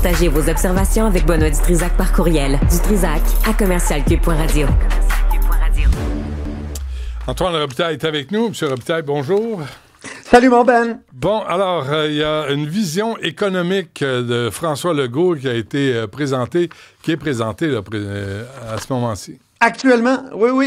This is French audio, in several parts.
Partagez vos observations avec Benoît Dutrisac par courriel. dutrisac@commercialcube.radio. Antoine Robitaille est avec nous. Monsieur Robitaille, bonjour. Salut mon Ben. Bon, alors, il y a une vision économique de François Legault qui a été présentée, qui est présentée là, à ce moment-ci. Actuellement,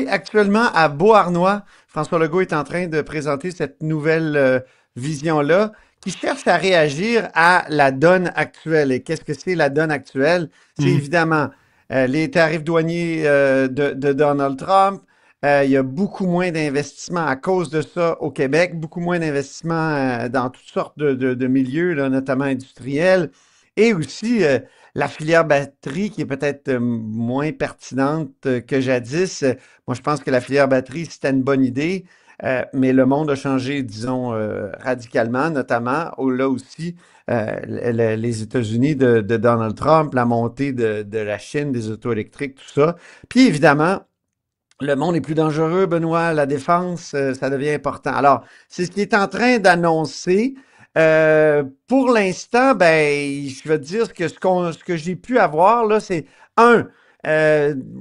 actuellement, à Beauharnois, François Legault est en train de présenter cette nouvelle vision-là qui cherche à réagir à la donne actuelle. Et qu'est-ce que c'est la donne actuelle? C'est évidemment les tarifs douaniers de Donald Trump. Il y a beaucoup moins d'investissements à cause de ça au Québec, beaucoup moins d'investissements dans toutes sortes de milieux, là, notamment industriels, et aussi la filière batterie qui est peut-être moins pertinente que jadis. Moi, je pense que la filière batterie, c'était une bonne idée, mais le monde a changé, disons, radicalement, notamment là aussi, les États-Unis de Donald Trump, la montée de la Chine, des autos électriques, tout ça. Puis évidemment, le monde est plus dangereux, Benoît. La défense, ça devient important. Alors, c'est ce qu'il est en train d'annoncer. Pour l'instant, ben, je veux dire ce que j'ai pu avoir, là, c'est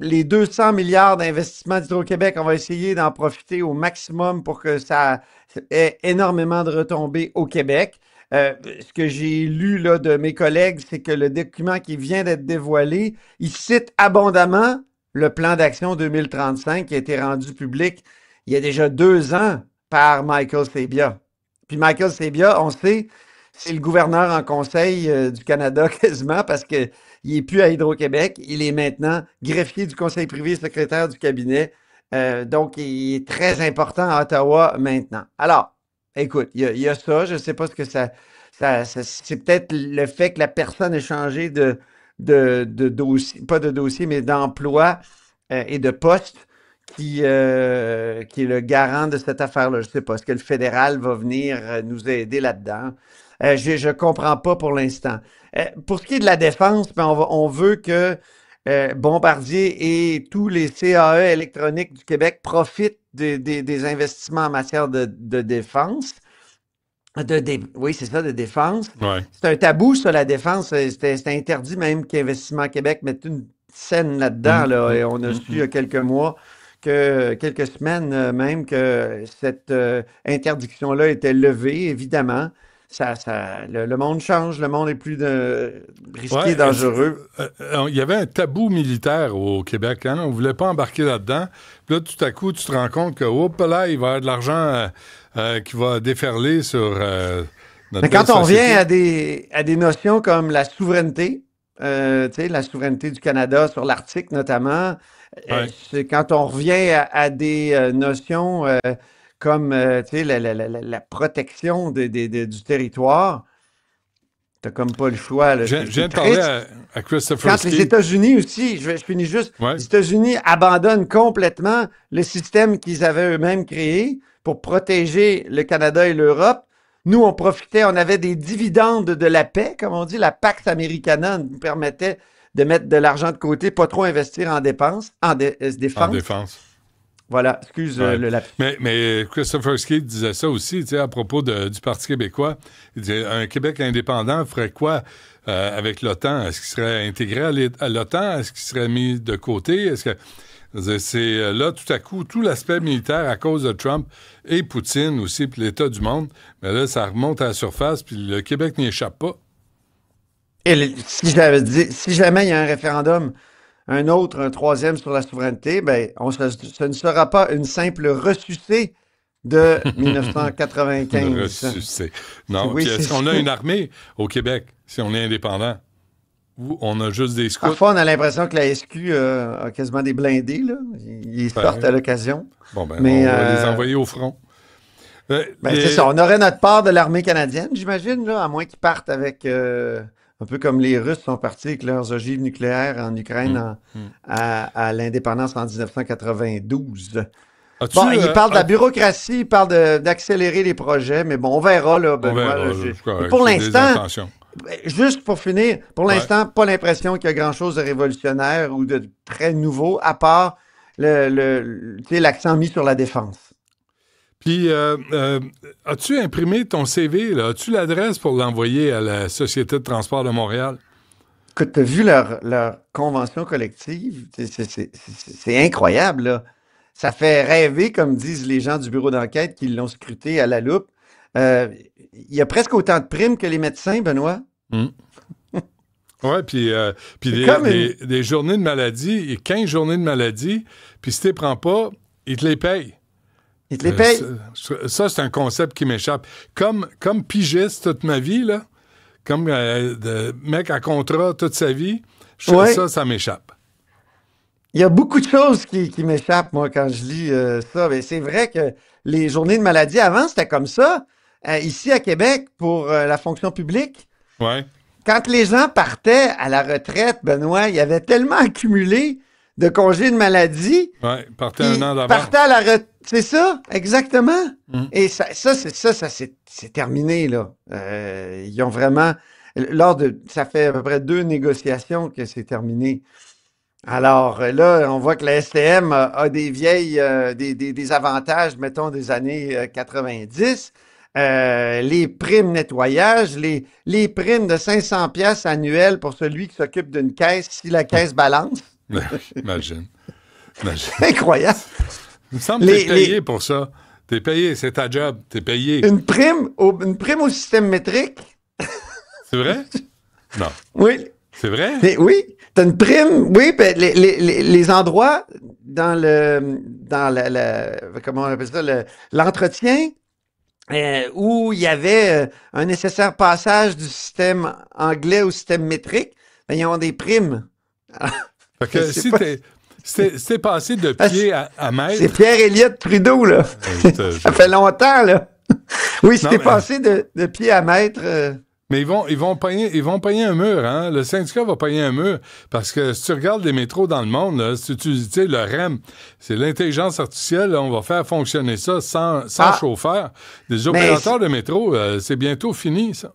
les 200 milliards d'investissements d'Hydro-Québec, on va essayer d'en profiter au maximum pour que ça ait énormément de retombées au Québec. Ce que j'ai lu là, de mes collègues, c'est que le document qui vient d'être dévoilé, il cite abondamment le plan d'action 2035 qui a été rendu public il y a déjà 2 ans par Michael Sabia. Puis Michael Sabia, on sait, c'est le gouverneur en conseil du Canada quasiment parce qu'il n'est plus à Hydro-Québec. Il est maintenant greffier du conseil privé et secrétaire du cabinet. Donc, il est très important à Ottawa maintenant. Alors, écoute, il y a ça. Je ne sais pas ce que ça c'est peut-être le fait que la personne ait changé de dossier, pas de dossier, mais d'emploi et de poste qui est le garant de cette affaire-là. Je ne sais pas. Est-ce que le fédéral va venir nous aider là-dedans? Je ne comprends pas pour l'instant. Pour ce qui est de la défense, ben on veut que Bombardier et tous les CAE électroniques du Québec profitent des investissements en matière de défense. Oui, c'est ça, de défense. Ouais. C'est un tabou, ça, la défense. C'était interdit même qu'Investissement Québec mette une scène là-dedans. Là, et on a su il y a quelques mois, quelques semaines même, que cette interdiction-là était levée, évidemment. Le monde change, le monde est plus risqué et dangereux. Il y avait un tabou militaire au Québec. Hein? On ne voulait pas embarquer là-dedans. Puis là, tout à coup, tu te rends compte que, hop là, il va y avoir de l'argent qui va déferler sur notre Mais quand on société. revient à des notions comme la souveraineté, la souveraineté du Canada sur l'Arctique notamment, c'est quand on revient à des notions comme la protection du territoire, t'as comme pas le choix. Là. Je viens de parler à Christopher Quand Ski. les États-Unis aussi, je finis juste, les États-Unis abandonnent complètement le système qu'ils avaient eux-mêmes créé pour protéger le Canada et l'Europe. Nous, on profitait, on avait des dividendes de la paix, comme on dit, la Pax Americana nous permettait de mettre de l'argent de côté, pas trop investir en défense. En défense. Voilà, excuse le lapsus. Mais Christopher Ski disait ça aussi, à propos du Parti québécois. Il disait, un Québec indépendant ferait quoi avec l'OTAN? Est-ce qu'il serait intégré à l'OTAN? Est-ce qu'il serait mis de côté? Est-ce que c'est là, tout à coup, tout l'aspect militaire à cause de Trump et Poutine aussi, puis l'état du monde, mais là, ça remonte à la surface, puis le Québec n'y échappe pas. Et si jamais il y a un référendum, un troisième sur la souveraineté, ben, ce ne sera pas une simple ressucée de 1995. Ressucée. Non, oui, est-ce qu'on a une armée au Québec, si on est indépendant? Ou on a juste des scouts? Parfois, on a l'impression que la SQ a quasiment des blindés, là. Ils sortent à l'occasion. Bon, ben, on va les envoyer au front. C'est ça, on aurait notre part de l'armée canadienne, j'imagine, là, à moins qu'ils partent avec... un peu comme les Russes sont partis avec leurs ogives nucléaires en Ukraine à l'indépendance en 1992. Il parle de la bureaucratie, il parle d'accélérer les projets, mais bon, on verra, là, Benoît. Pour l'instant, juste pour finir, pour l'instant, pas l'impression qu'il y a grand-chose de révolutionnaire ou de très nouveau, à part l'accent mis sur la défense. Puis, as-tu imprimé ton CV, là? As-tu l'adresse pour l'envoyer à la Société de transport de Montréal? Écoute, t'as vu leur convention collective? C'est incroyable, là. Ça fait rêver, comme disent les gens du bureau d'enquête qui l'ont scruté à la loupe. Euh, Il y a presque autant de primes que les médecins, Benoît. Mm. Ouais, puis C'est comme une... des journées de maladie, et 15 journées de maladie, puis si tu les prends pas, ils te les payent. Ils te les payent. Ça, c'est un concept qui m'échappe. Comme pigiste toute ma vie, là, comme de mec à contrat toute sa vie, Ouais. ça m'échappe. Il y a beaucoup de choses qui m'échappent, moi, quand je lis ça. Mais c'est vrai que les journées de maladie, avant, c'était comme ça. Ici, à Québec, pour la fonction publique, Ouais. quand les gens partaient à la retraite, Benoît, il y avait tellement accumulé de congés de maladie Ouais, partez qu'ils un an d'avant. partaient à la retraite. C'est ça, exactement. Mm. Et c'est terminé, là. Ils ont vraiment... Ça fait à peu près 2 négociations que c'est terminé. Alors là, on voit que la STM a des vieilles, des avantages, mettons, des années 90. Les primes nettoyage, les primes de 500 pièces annuelles pour celui qui s'occupe d'une caisse si la caisse balance. Imagine. Incroyable. Il me semble que t'es payé pour ça. T'es payé, c'est ta job. T'es payé. Une prime au système métrique. C'est vrai? Non. Oui. C'est vrai? Mais oui, t'as une prime. Oui, ben, les endroits dans comment on appelle ça, l'entretien, où il y avait un nécessaire passage du système anglais au système métrique, ben, ils ont des primes. Fait que si t'es passé de pied à mètre... C'est Pierre-Éliott Trudeau, là. Ça fait longtemps, là. Oui, si t'es passé de pied à mètre... Mais ils vont payer un mur, hein? Le syndicat va payer un mur. Parce que si tu regardes les métros dans le monde, là, si tu sais, le REM, c'est l'intelligence artificielle, là, on va faire fonctionner ça sans chauffeur. Des opérateurs de métro, c'est bientôt fini, ça.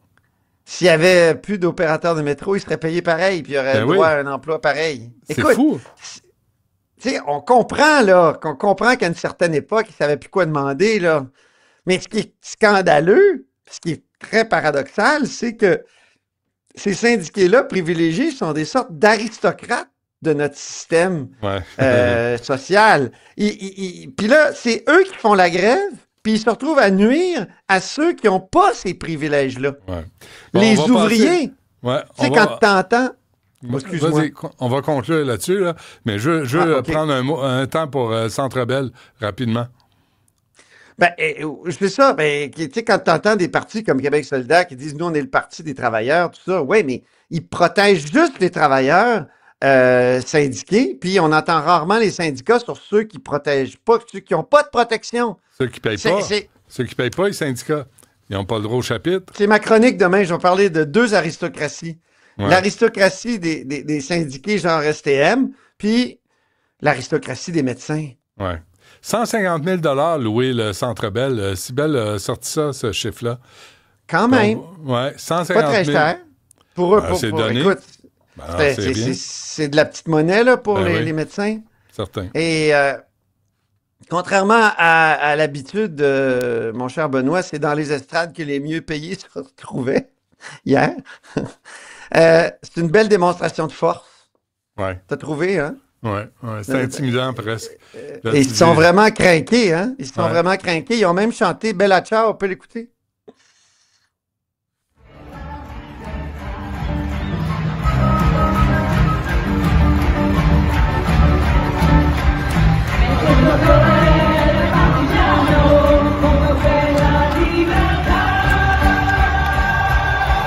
S'il y avait plus d'opérateurs de métro, ils seraient payés pareil, puis il y aurait droit à un emploi pareil. C'est fou. Tu sais, on comprend, là, qu'à une certaine époque, ils ne savaient plus quoi demander, là. Mais ce qui est scandaleux, ce qui est très paradoxal, c'est que ces syndiqués-là privilégiés sont des sortes d'aristocrates de notre système social. Puis là, c'est eux qui font la grève, puis ils se retrouvent à nuire à ceux qui n'ont pas ces privilèges-là. Ouais. Bon, les ouvriers. Ouais, tu sais, quand t'entends... Excuse-moi. On va conclure là-dessus, là, mais je veux prendre un temps pour Centre Bell, rapidement. Ben, c'est ça. Ben, tu sais, quand tu entends des partis comme Québec solidaire qui disent « Nous, on est le parti des travailleurs », tout ça, oui, mais ils protègent juste les travailleurs syndiqués, puis on entend rarement les syndicats sur ceux qui protègent pas, ceux qui n'ont pas de protection. Ceux qui payent pas. Ceux qui payent pas, les syndicats. Ils n'ont pas le droit au chapitre. C'est ma chronique demain. Je vais parler de 2 aristocraties. Ouais. L'aristocratie des syndiqués genre STM, puis l'aristocratie des médecins. Oui. 150 000 loué le Centre Bell. Cybelle a sorti ça, ce chiffre-là. Quand même. Oui, 150 000. Pas très cher. Pour eux, c'est donné. Écoute, c'est de la petite monnaie là, pour les médecins. Certain. Et contrairement à l'habitude, mon cher Benoît, c'est dans les estrades que les mieux payés se retrouvaient hier. C'est une belle démonstration de force. Oui. T'as trouvé, hein? Oui, c'est intimidant presque. Là, ils sont vraiment craqués, hein? Ils sont vraiment craqués. Ils ont même chanté Bella Ciao, on peut l'écouter?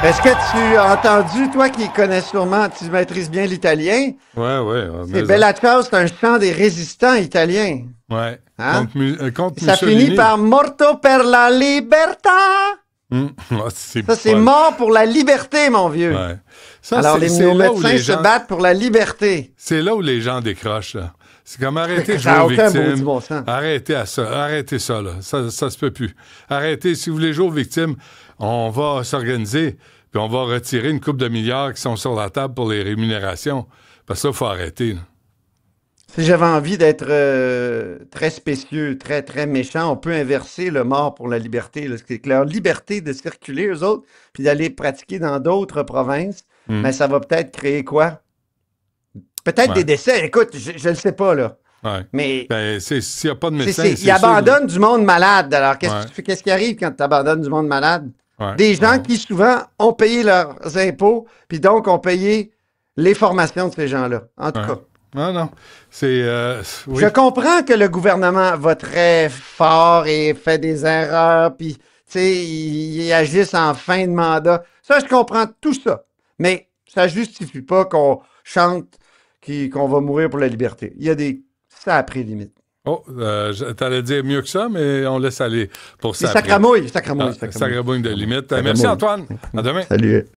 Est-ce que tu as entendu, toi qui connais sûrement, tu maîtrises bien l'italien? Oui. C'est Bella Ciao, c'est un chant des résistants italiens. Oui. Hein? Contre ça Mussolini. finit par Morto per la libertà. Ça, c'est mort pour la liberté, mon vieux. Ouais. Ça, alors, nos médecins se battent pour la liberté. C'est là où les gens décrochent, là. C'est comme arrêter de jouer aux victimes. Bon sens. Arrêtez ça, là. Ça se peut plus. Arrêtez. Si vous voulez jouer aux victimes, on va s'organiser, puis on va retirer une couple de milliards qui sont sur la table pour les rémunérations. Parce que ça, il faut arrêter, là. Si j'avais envie d'être très spécieux, très, très méchant, on peut inverser le mort pour la liberté. C'est leur liberté de circuler, eux autres, puis d'aller pratiquer dans d'autres provinces. mais ça va peut-être créer quoi? Peut-être Ouais. des décès. Écoute, je ne sais pas, là. Ouais. Mais Ben, s'il n'y a pas de médecin, il abandonne du monde malade. Alors, qu'est-ce Ouais. que tu fais? Qu'est-ce qui arrive quand tu abandonnes du monde malade? Ouais. Des gens Ouais. qui, souvent, ont payé leurs impôts, puis donc ont payé les formations de ces gens-là. En tout Ouais. cas. Non. C'est. Oui. Je comprends que le gouvernement va très fort et fait des erreurs, puis, tu sais, ils agissent en fin de mandat. Ça, je comprends tout ça. Mais ça justifie pas qu'on chante qu'on va mourir pour la liberté. Il y a des... Ça a pris limite. Oh, t'allais dire mieux que ça, mais on laisse aller pour C'est ça. après. sacramouille. Sacramouille de limite. Sacramouille. Merci, Antoine. À demain. Salut.